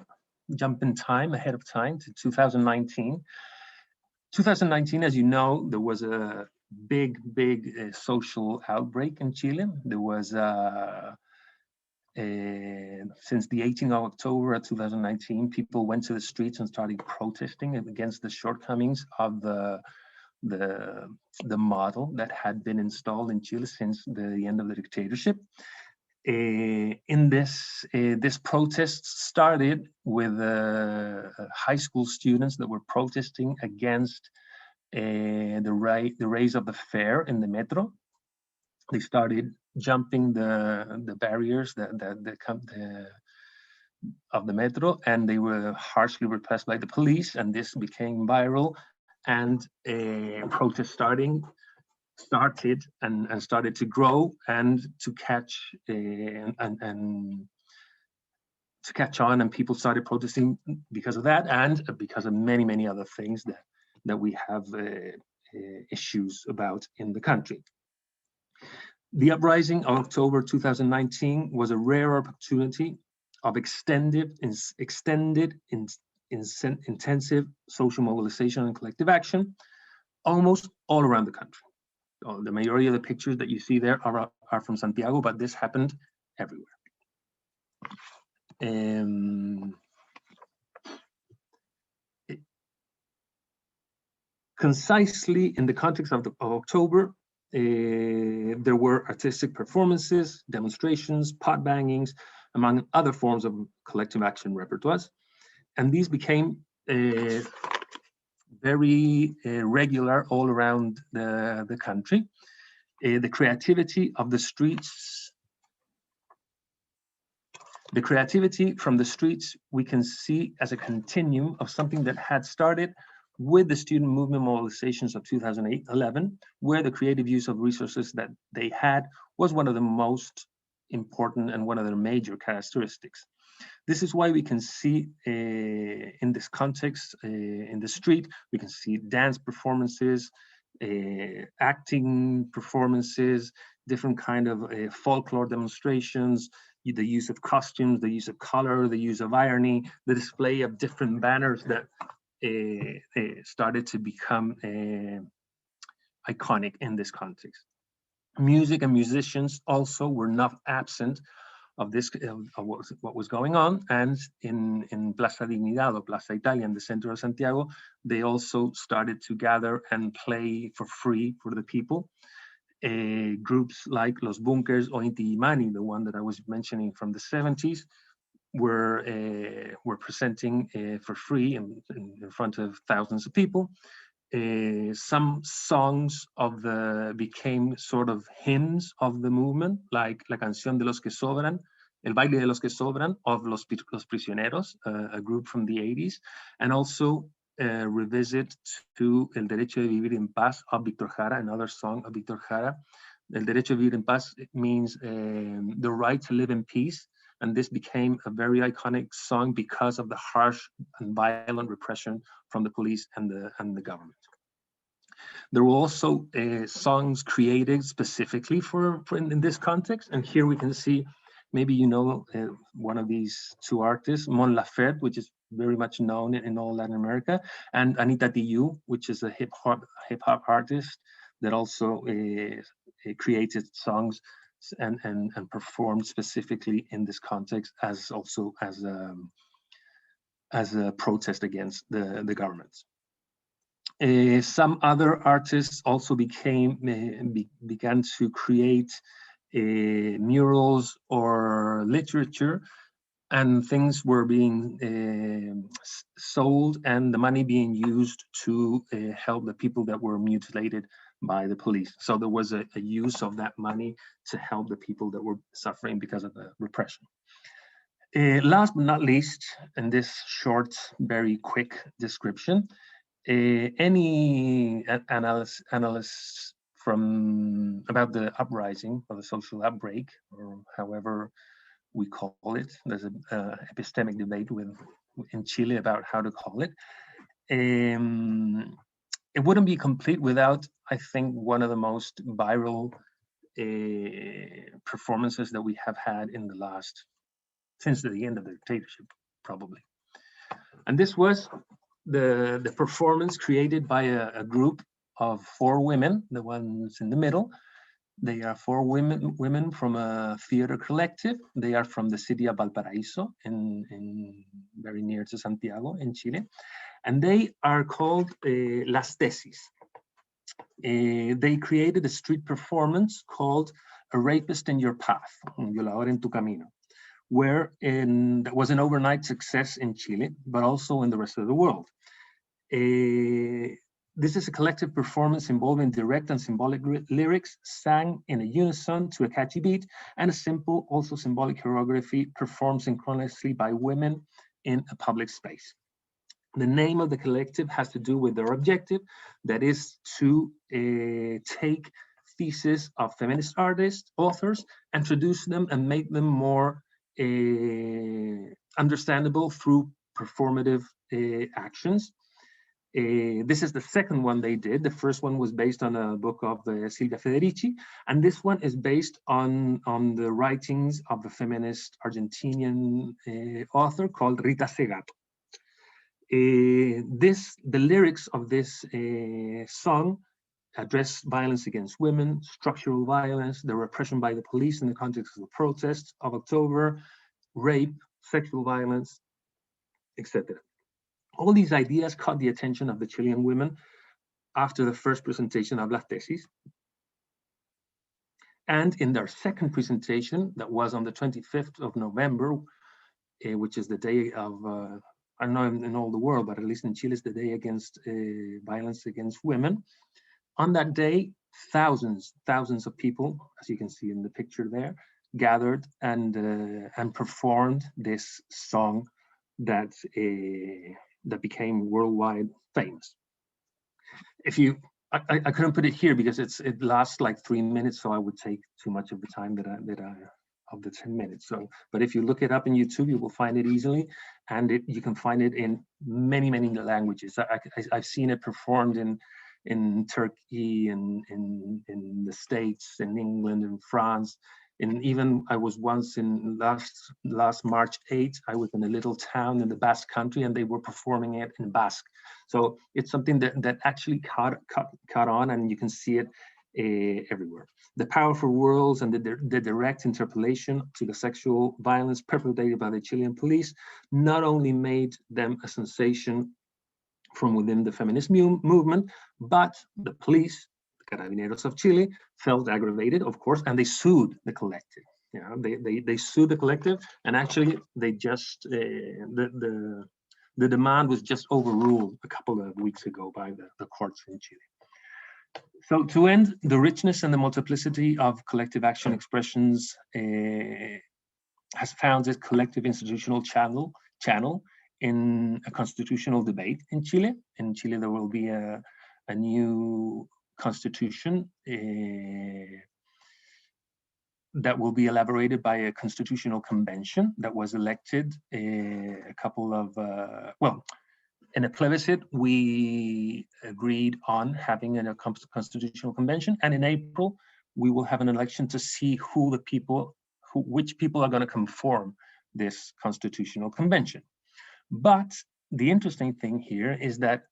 in time, ahead of time, to 2019. 2019, as you know, there was a big social outbreak in Chile. There was since the 18th of October of 2019, people went to the streets and started protesting against the shortcomings of the model that had been installed in Chile since the end of the dictatorship. In this protest started with high school students that were protesting against the raise of the fare in the metro. They started jumping the barriers of the metro, and they were harshly repressed by the police, and this became viral, and protest started to grow and to catch on, and people started protesting because of that, and because of many other things that we have issues about in the country. The Uprising of October 2019 was a rare opportunity of intensive social mobilization and collective action almost all around the country. The majority of the pictures that you see there are from Santiago, but this happened everywhere. Concisely, in the context of October, there were artistic performances, demonstrations, pot bangings, among other forms of collective action repertoires, and these became very regular all around the country. The creativity of the streets, from the streets, we can see as a continuum of something that had started with the student movement mobilizations of 2008-11, where the creative use of resources that they had was one of the most important and one of their major characteristics. This is why we can see in this context, in the street, we can see dance performances, acting performances, different kind of folklore demonstrations, the use of costumes, the use of color, the use of irony, the display of different banners that started to become iconic in this context. Music and musicians also were not absent of this, of what was going on, and in Plaza Dignidad or Plaza Italia in the center of Santiago, they also started to gather and play for free for the people. Groups like Los Bunkers or Inti Illimani, the one that I was mentioning from the 70s, were presenting for free in front of thousands of people. Some songs became sort of hymns of the movement, like La Canción de los que Sobran, El Baile de los que Sobran of Los Prisioneros, a group from the 80s, and also revisit to El Derecho de Vivir en Paz of Víctor Jara, another song of Víctor Jara. El Derecho de Vivir en Paz, it means the right to live in peace. And this became a very iconic song because of the harsh and violent repression from the police and the government. There were also songs created specifically for in this context. And here we can see, maybe you know one of these two artists, Mon Laferte, which is very much known in all Latin America, and Anita Tijoux, which is a hip hop artist that also created songs and performed specifically in this context as a protest against the governments. Some other artists also began to create murals or literature, and things were being sold and the money being used to help the people that were mutilated by the police. So there was a use of that money to help the people that were suffering because of the repression. Last but not least, in this short, very quick description, any analysts from about the uprising or the social outbreak, or however we call it, there's an epistemic debate in Chile about how to call it. It wouldn't be complete without, I think, one of the most viral performances that we have had in the last, since the end of the dictatorship, probably. And this was the performance created by a group of 4 women, the ones in the middle. They are 4 women from a theater collective. They are from the city of Valparaíso, in very near to Santiago in Chile. And they are called Las Tesis. They created a street performance called A Rapist in Your Path, Un Violador en Tu Camino, that was an overnight success in Chile, but also in the rest of the world. This is a collective performance involving direct and symbolic lyrics sang in a unison to a catchy beat, and a simple, also symbolic choreography performed synchronously by women in a public space. The name of the collective has to do with their objective, that is to take theses of feminist artists, authors, introduce them and make them more understandable through performative actions. This is the second one they did. The first one was based on a book of Silvia Federici, and this one is based on the writings of the feminist Argentinian author called Rita Segato. The lyrics of this song address violence against women, structural violence, the repression by the police in the context of the protests of October, rape, sexual violence, etc. All these ideas caught the attention of the Chilean women after the first presentation of Las Tesis. And in their second presentation, that was on the 25th of November, which is the day of, I don't know in all the world, but at least in Chile, is the day against violence against women. On that day, thousands of people, as you can see in the picture there, gathered and performed this song that became worldwide famous. I couldn't put it here because it lasts like 3 minutes, so I would take too much of the time of the 10 minutes. So, but if you look it up in YouTube, you will find it easily, and you can find it in many languages. I've seen it performed in Turkey, in the States, in England, in France, and even I was once in last March 8th, I was in a little town in the Basque country, and they were performing it in Basque. So it's something that actually caught on, and you can see it everywhere. The powerful words and the direct interpellation to the sexual violence perpetrated by the Chilean police not only made them a sensation from within the feminist movement, but the police, the Carabineros of Chile, felt aggravated, of course, and they sued the collective. They sued the collective, and actually they just the demand was just overruled a couple of weeks ago by the courts in Chile. So to end, the richness and the multiplicity of collective action expressions has found its collective institutional channel in a constitutional debate in Chile. In Chile, there will be a new constitution that will be elaborated by a constitutional convention that was elected a couple of, in a plebiscite, we agreed on having a constitutional convention, and in April, we will have an election to see which people are going to conform this constitutional convention. But the interesting thing here is that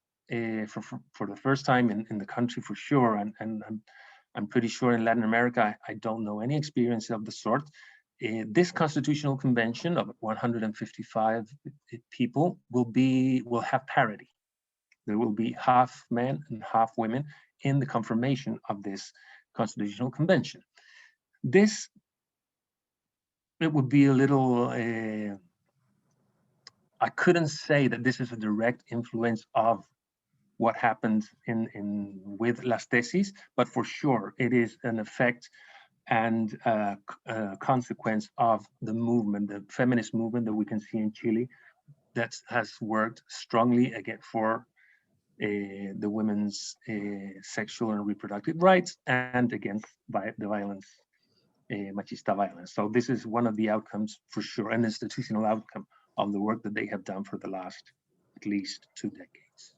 for the first time in the country, for sure, and I'm pretty sure in Latin America, I don't know any experience of the sort. This constitutional convention of 155 people will have parity. There will be half men and half women in the confirmation of this Constitutional Convention. This, it would be a little, I couldn't say that this is a direct influence of what happened with Las Tesis, but for sure it is an effect and a consequence of the movement, the feminist movement that we can see in Chile, that has worked strongly again for the women's sexual and reproductive rights and against the violence, machista violence. So this is one of the outcomes for sure, an institutional outcome of the work that they have done for the last at least 2 decades.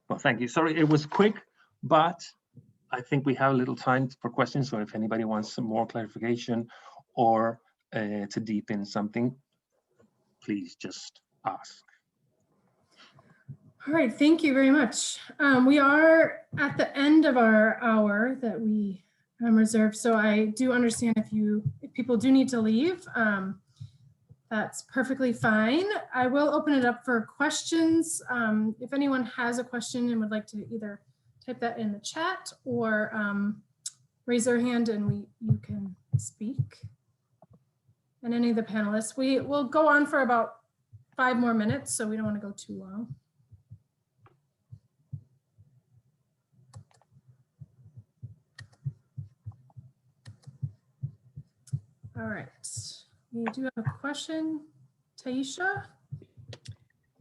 Well, thank you. Sorry, it was quick, but I think we have a little time for questions. So if anybody wants some more clarification or to deepen something, please just ask. All right, thank you very much. We are at the end of our hour that we reserved, so I do understand if people do need to leave, that's perfectly fine. I will open it up for questions. If anyone has a question and would like to either type that in the chat or raise their hand and you can speak. And any of the panelists, we will go on for about 5 more minutes, so we don't want to go too long. All right, we do have a question. Taisha?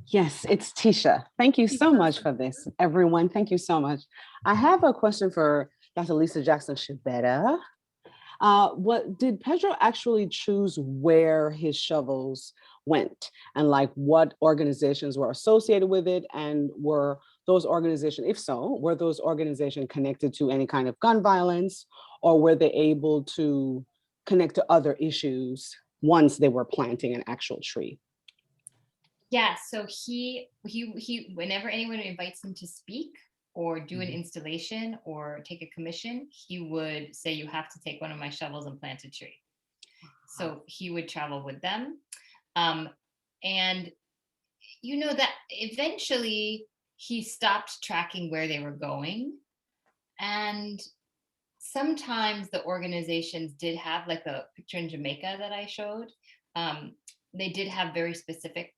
Yes, it's Tisha. Thank you so much for this, everyone. Thank you so much. I have a question for Dr. Lisa Jackson-Schebetta. Did Pedro actually choose where his shovels went, and like what organizations were associated with it, and were those organizations, if so, were those organizations connected to any kind of gun violence, or were they able to connect to other issues once they were planting an actual tree? Yeah, so he whenever anyone invites him to speak or do an installation or take a commission, he would say, you have to take one of my shovels and plant a tree. So he would travel with them. And you know that eventually he stopped tracking where they were going. And sometimes the organizations did have, like a picture in Jamaica that I showed, they did have very specific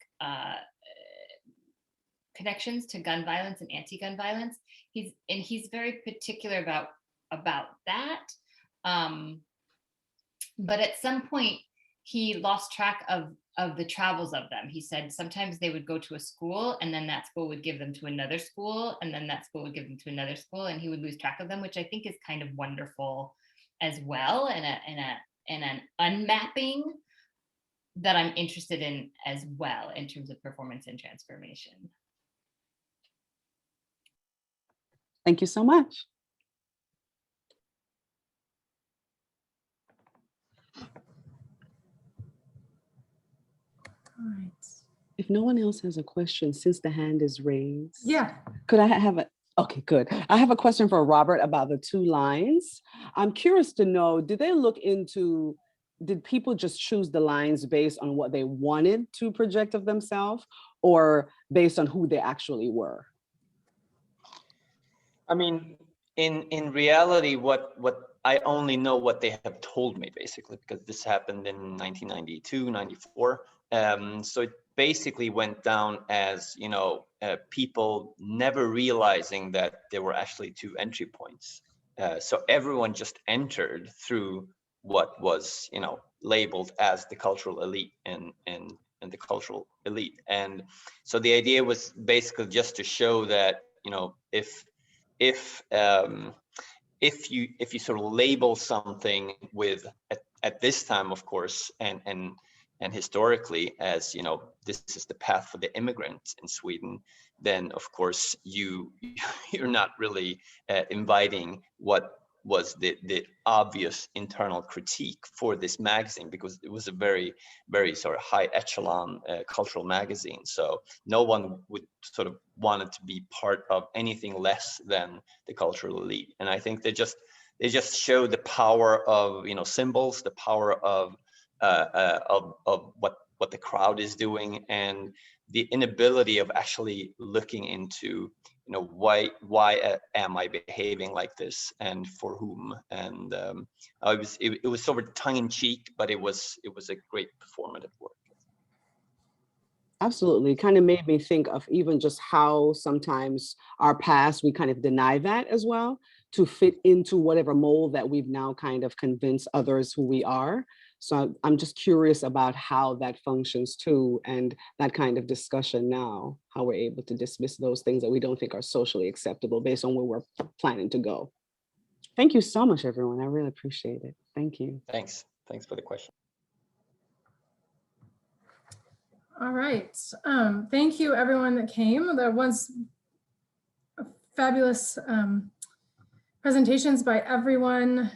connections to gun violence and anti-gun violence. He's very particular about that. But at some point he lost track of the travels of them. He said sometimes they would go to a school, and then that school would give them to another school, and then that school would give them to another school, and he would lose track of them, which I think is kind of wonderful as well, and an unmapping that I'm interested in as well in terms of performance and transformation. Thank you so much. All right. If no one else has a question, since the hand is raised. Yeah. Could I have a, okay, good. I have a question for Robert about the 2 lines. I'm curious to know, did people just choose the lines based on what they wanted to project of themselves, or based on who they actually were? I mean, in reality, what I only know what they have told me, basically, because this happened in 1992, 94. So it basically went down as, you know, people never realizing that there were actually 2 entry points. So everyone just entered through what was, you know, labeled as the cultural elite and the cultural elite. And so the idea was basically just to show that, you know, if you sort of label something with at this time, of course, and historically, as, you know, this is the path for the immigrant in Sweden, then of course you're not really inviting what was the obvious internal critique for this magazine, because it was a very, very sort of high echelon cultural magazine. So no one would sort of wanted to be part of anything less than the cultural elite. And I think they just show the power of, you know, symbols, the power of what what the crowd is doing, and the inability of actually looking into, why am I behaving like this, and for whom? And it was sort of tongue in cheek, but it was a great performative work. Absolutely. Kind of made me think of even just how sometimes our past, we kind of deny that as well to fit into whatever mold that we've now kind of convinced others who we are. So I'm just curious about how that functions too, and that kind of discussion now, how we're able to dismiss those things that we don't think are socially acceptable based on where we're planning to go. Thank you so much, everyone. I really appreciate it. Thank you. Thanks for the question. All right. Thank you, everyone that came. There was fabulous presentations by everyone.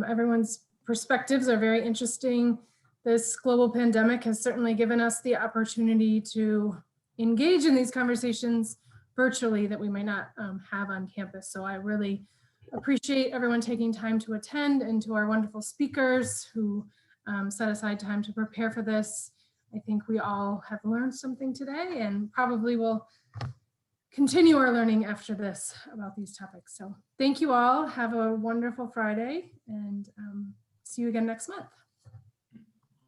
Everyone's perspectives are very interesting. This global pandemic has certainly given us the opportunity to engage in these conversations virtually that we might not have on campus. So I really appreciate everyone taking time to attend, and to our wonderful speakers who set aside time to prepare for this. I think we all have learned something today, and probably will continue our learning after this about these topics. So thank you all. Have a wonderful Friday, and see you again next month.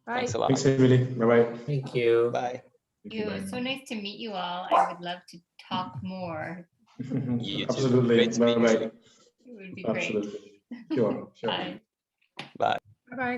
Bye. Thanks a lot. Thanks, Emily. Bye-bye. Thank you. Bye. Thank you. It's so nice to meet you all. I would love to talk more. Absolutely. Great to meet you. Bye-bye. It would be great. Absolutely. Sure. Bye. Bye. Bye-bye.